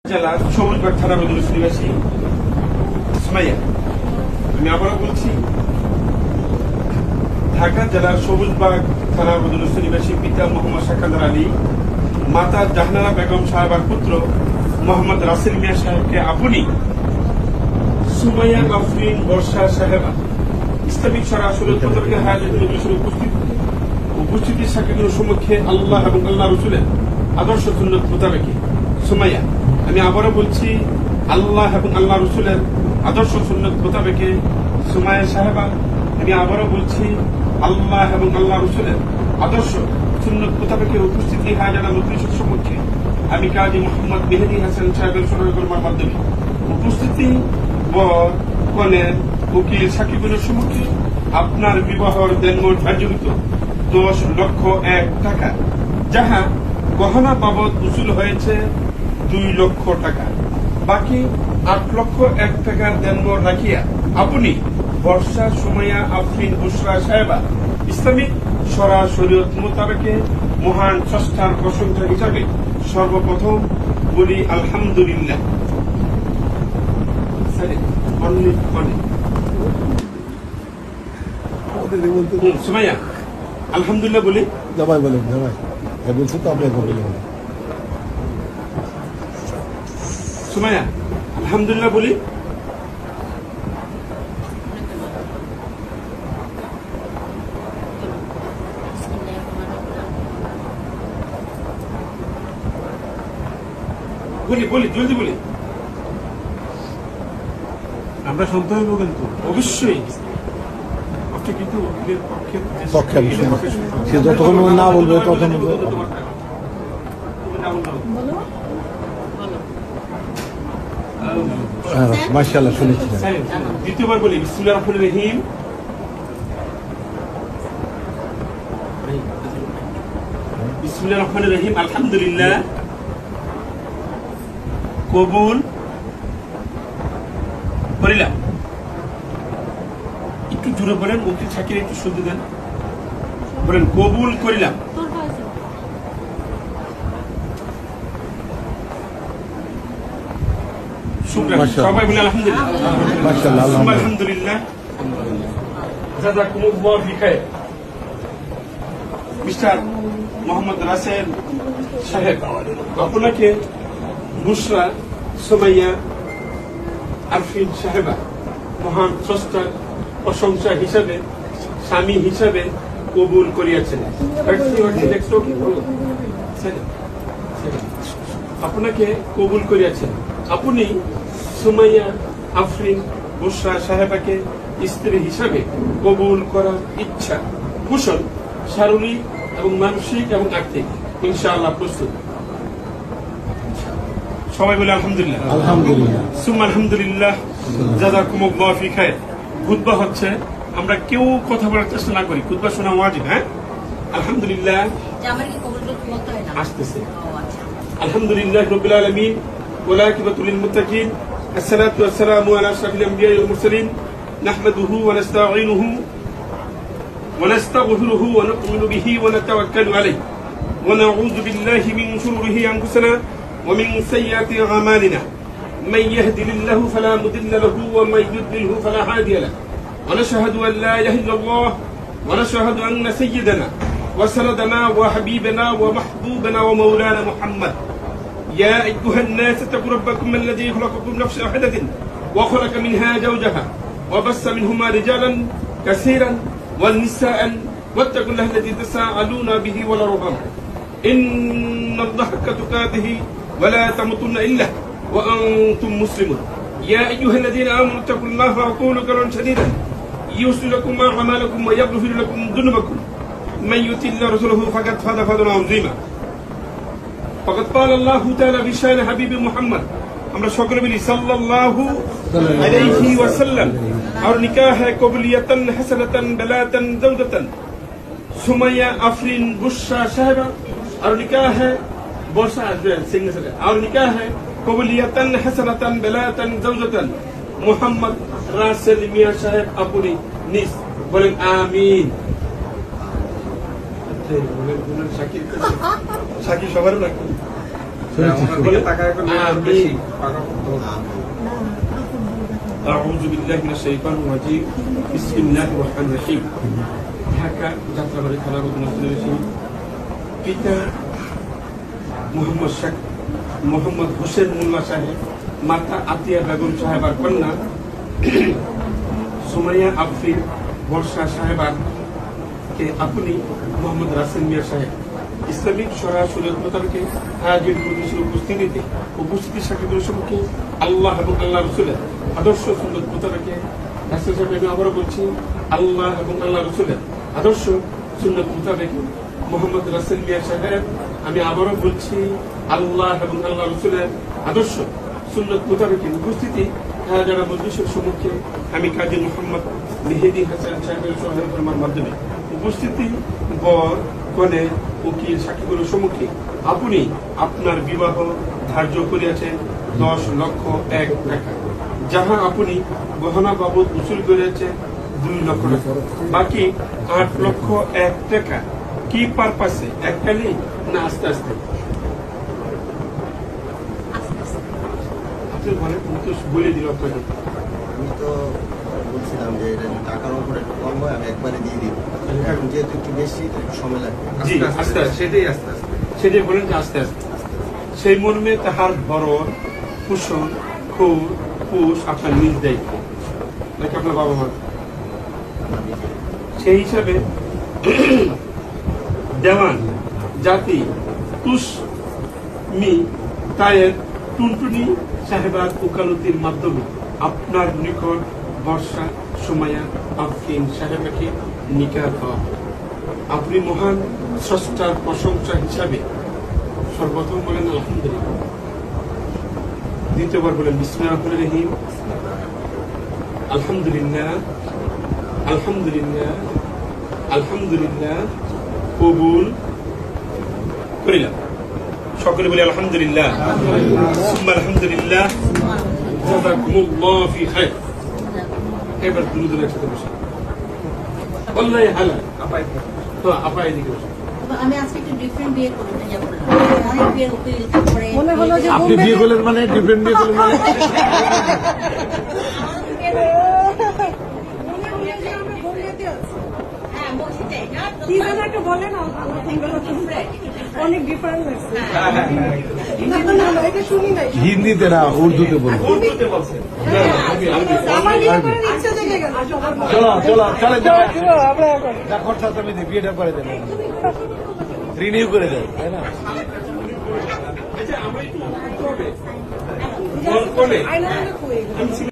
জেলার সবুজবাগ থানা মধ্যস্থ নিবাসী সুমাইয়া। আমি আবারও বলছি, ঢাকা জেলার সবুজবাগ থানা মধ্যস্থ নিবাসী পিতা মোহাম্মদ শাকান্দার আলী, মাতা জাহানারা বেগম সাহেবার পুত্র মোহাম্মদ রাসেল মিয়া সাহেবকে আপনি সুমাইয়া আফরিন বর্ষা সাহেবা ইসলামিক সরাসরি উপস্থিতির সাক্ষীগুলোর সম্মুখে আল্লাহ এবং আল্লাহ রসুলের আদর্শ সুন্নত মোতাবেকে সুমাইয়া। আমি আবারও বলছি, আল্লাহ এবং আল্লাহ রসুলের আদর্শ সুন্নত মোতাবেকে সুমাইয়া সাহেবা। আমি আবারও বলছি, আল্লাহ এবং আল্লাহ রসুলের আদর্শ সুন্নত মোতাবেকে উপস্থিতি হাজারা মজলিসের সম্মুখে আমি কাজী মোহাম্মদ মেহেদী হাসান সাহেবের সরকার মাধ্যমে উপস্থিতি কনের উকিল সাকিবুলের সম্মুখে আপনার বিবাহর দেনমোট ধার্যকৃত 10,01,000 টাকা, যাহা গহনা বাবদ উসুল হয়েছে 2,00,000 টাকা, বাকি 8,01,000 টাকার দেনমোট রাখিয়া আপনি বর্ষা সুমাইয়া আফরিন বুশরা সাহেবা ইসলামিক শরীয়ত মোতাবেকে মহান স্রষ্টার প্রশংসা হিসাবে সর্বপ্রথম বলি আলহামদুলিল্লাহ। সুমাইয়া আলহামদুলিল্লাহ বলি। জামাই বলেন, জামাই বলছি তো আপনি বলেন। সুমাইয়া আলহামদুলিল্লাহ বলি। বলি বলি জলদি বলি। আমরা শুনতে হইব কিন্তু অবশ্যই আপনি কিন্তু পক্ষে সে যতক্ষণ না বলবে ততক্ষণ মাশাআল্লাহ শুনেছি। দ্বিতীয়বার বলি বিসমিল্লাহির রহমানির রহিম। বিসমিল্লাহির রহমানির রহিম। আলহামদুলিল্লাহ কবুল করিলাম। একটু জোরে বলেন, উকিল সাকির একটু শুনতে দেন। বলেন কবুল করিলাম। সবাই বলে আলহামদুলিল্লাহ। আলহামদুলিল্লাহ। জাযাকুমুল্লাহু খায়র। মিস্টার মোহাম্মদ রাসেল সাহেব, আপনাকে বুশরা সুমাইয়া আফরিন সাহেবা মহান স্রষ্টার প্রশংসা হিসাবে স্বামী হিসাবে কবুল করিয়াছেন। আপনাকে কবুল করিয়াছেন। আপনি সুমাইয়া আফরিন বুশরা সাহেবাকে স্ত্রী হিসাবে কবুল করার ইচ্ছা কুশল শারীরিক এবং মানসিক এবং আর্থিক ইনশাআল্লাহ প্রস্তুত। সবাই বলে আলহামদুলিল্লাহ। আলহামদুলিল্লাহ। সুম্মা আলহামদুলিল্লাহ। জাযাকুমুল্লাহু খায়র। খুতবা হচ্ছে, আমরা কেউ কথা বলার চেষ্টা না করি, খুতবা শোনা ওয়াজিব। হ্যাঁ, আলহামদুলিল্লাহ আসতেছে। আলহামদুলিল্লাহ রাব্বিল আলামিন ওয়া আকিবাতুল লিল মুত্তাকিন। আসসালাতু ওয়াসসালামু আলা আশরাফিল আমবিয়া ওয়াল মুরসালিন। নাহমাদুহু ওয়া নাস্তাঈনুহু ওয়া নাস্তাগফিরুহু ওয়া নু'মিনু বিহি ওয়া নাতাওয়াক্কালু আলাইহি ওয়া নাউযু বিল্লাহি মিন শুরুরি আনফুসিনা ومن سيئات أعمالنا من يهده الله فلا مضل له ومن يضلل فلا هادي له ونشهد أن لا إله إلا الله ونشهد أن سيدنا وسندنا وحبيبنا ومحبوبنا ومولانا محمد. يا أيها الناس اتقوا ربكم الذي خلقكم من نفس واحدة وخلق منها زوجها وبث منهما رجالا كثيرا ونساء واتقوا الله الذي تساءلون به والأرحام إن الله حق تقاته ولا تموتن إلا وأنتم مسلمون. يا أيها الذين آمنوا اتقوا الله وقولوا قولا سديدا يصلح لكم أعمالكم ويغفر لكم ذنوبكم من يطع الله ورسوله فقد فاز فوزا عظيما. فقد قال الله تعالى في شأن حبيب محمد আমরা সকলে বলি সাল্লাল্লাহু আলাইহি ওয়াসাল্লাম। আর নিকাহ है কবুলিয়াতান হাসানাতান বালাতান জাওজাতান সুমাইয়া আফরিন বুশরা সাহেবা। और निकाह है बोसा सिग्नेचर। और निकाह है कबूलियतन हसनतन बेलातन जौजतन मोहम्मद रासेल मिया साहेब अपनी निस। बोलें आमीन। শাকির সবার أعوذ بالله من الشيطان الرجيم بسم الله الرحمن الرحيم ঢাকা যাত্রাবাড়ি থানার অধীনস্থ পিতা মোহাম্মদ হোসেন মোল্লা সাহেব, মাতা আতিয়া বেগম সাহেবার কন্যা সুমাইয়া আফরিন বর্ষা সাহেবার কে আপনি মোহাম্মদ রাসেল মিয়া সাহেব ইসলামিক সরাসরি মোতাবেকে আয়োজিত মজলিসের উপস্থিতির সাক্ষী সম্মুখে আল্লাহ এবং আল্লাহ রসুলের আদর্শ সুন্নত মোতাবেকে রাসেল সাহেব আমি আবারও বলছি, আল্লাহ এবং আল্লাহ রসুলের আদর্শ সুন্নত মোতাবেক মোহাম্মদ রাসেল মিয়া সাহেব আমি আবারও বলছি, আল্লাহ এবং আল্লাহ রসুলের আদর্শ সুন্নত মোতাবেক উপস্থিতি যারা মজলিসের সম্মুখে আমি কাজী মোহাম্মদ মেহেদী হাসান সাহেবের সহায়তার মাধ্যমে উপস্থিতি বর কনে উকিল সাক্ষীগুলোর সম্মুখে আপনি আপনার বিবাহ ধার্য করিয়াছেন 10,01,000 টাকা, যাহা আপনি গহনা বাবদ উসুল করিয়াছেন 2 লক্ষ টাকা, বাকি 8,01,000 টাকা কি পারপাসে এককালে না আস্তে আস্তে আপনি বলে দিল আপনাকে। আমি তো বলছিলাম যে এটা টাকার উপরে একটু কম হয়, আমি একবারে দিয়ে দিব। এখন যেহেতু একটু বেশি একটু সময় লাগবে। জি আস্তে আস্তে সেটাই বলেন যে আস্তে আস্তে সেই মর্মে তাহার ভরণ পোষণ পুষ আপনার নিজ দায়িত্ব নাকি আপনার বাবা মা, সেই হিসাবে দেওয়ান জাতি তুসমি তায়ের টুনটুনি সাহেবার ওকালতির মাধ্যমে আপনার নিকট বর্ষা সুমাইয়া আফরিন সাহেবাকে নিকাহ দেওয়া। আপনি মহান স্রষ্টার প্রশংসা হিসাবে সর্বপ্রথম বলেন আলহামদুলিল্লাহ, দ্বিতীয়বার বলেন বিসমিল্লাহির রহমানির রহিম, আলহামদুলিল্লাহ আলহামদুলিল্লাহ আলহামদুলিল্লাহ কবুল করিলাম। সকলে বলি আলহামদুলিল্লাহ, সুম্মা আলহামদুলিল্লাহ, জাযাকুমুল্লাহু ফি খায়র। এবার দুজন একসাথে বসে ওয়াল্লাহি হালাল তো আপা এদিকে বসে। আমি আজকে একটু ডিফারেন্ট বিয়ে করলাম, অনেক বিয়ের উকিল করে মনে হলো যে আপনি বিয়ে করলেন মানে ডিফারেন্ট বিয়ে করলেন মানে অনেক ডিফারেন্ট লাগছে। হিন্দিতে না উর্দুতে বলবো। চলো চলে যা খরচা তুমি বিয়েটা করে দেবে, রিনিউ করে দেবে, তাই না? আচ্ছা আমরা একটু